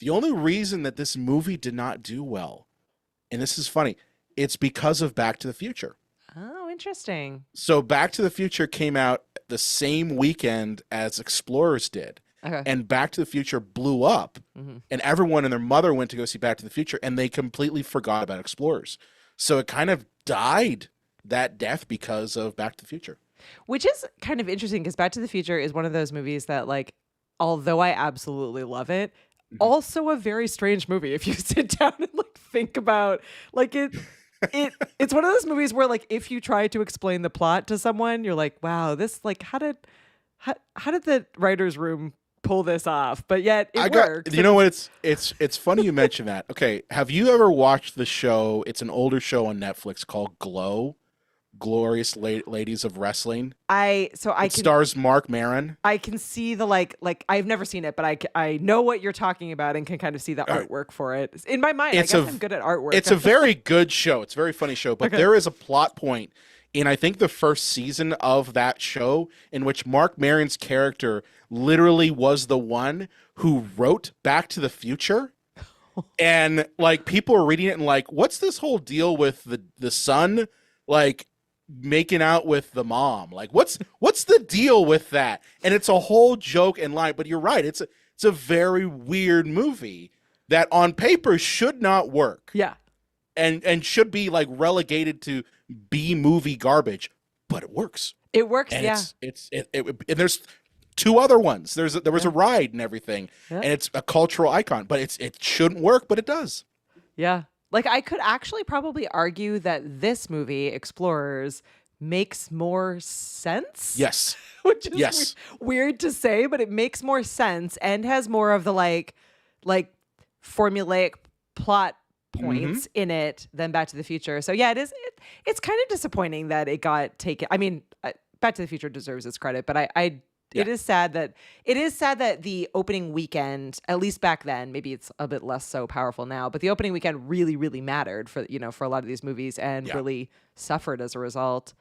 The only reason that this movie did not do well, and this is funny, it's because of Back to the Future. Oh, interesting. So Back to the Future came out the same weekend as Explorers did. Okay. And Back to the Future blew up, and everyone and their mother went to go see Back to the Future, and they completely forgot about Explorers. So it kind of died that death because of Back to the Future. Which is kind of interesting because Back to the Future is one of those movies that, like, although I absolutely love it, also a very strange movie if you sit down and like think about like it's one of those movies where, like, if you try to explain the plot to someone, you're like, wow, this, like, how did the writer's room pull this off? But yet it works. You know what? It's funny you mention that. Okay, have you ever watched the show? It's an older show on Netflix called Glow, Glorious Ladies of Wrestling. It stars Mark Maron. I can see the like I've never seen it, but I know what you're talking about and can kind of see the artwork for it. In my mind, I guess I'm good at artwork. It's a very good show. It's a very funny show, but there is a plot point in, I think, the first season of that show in which Mark Maron's character literally was the one who wrote Back to the Future. And like people are reading it and like, what's this whole deal with the son like making out with the mom? Like what's the deal with that? And it's a whole joke and line, but you're right. It's a very weird movie that on paper should not work. Yeah. And should be like relegated to B movie garbage, but it works. It works, and yeah. And there's two other ones. There was a ride and everything, and it's a cultural icon. But it shouldn't work, but it does. Yeah, like I could actually probably argue that this movie, Explorers, makes more sense. Yes, which is weird to say, but it makes more sense and has more of the like formulaic plot points in it than Back to the Future. So yeah, it's kind of disappointing that it got taken. I mean, Back to the Future deserves its credit, but it is sad that the opening weekend, at least back then, maybe it's a bit less so powerful now, but the opening weekend really, really mattered for a lot of these movies and really suffered as a result.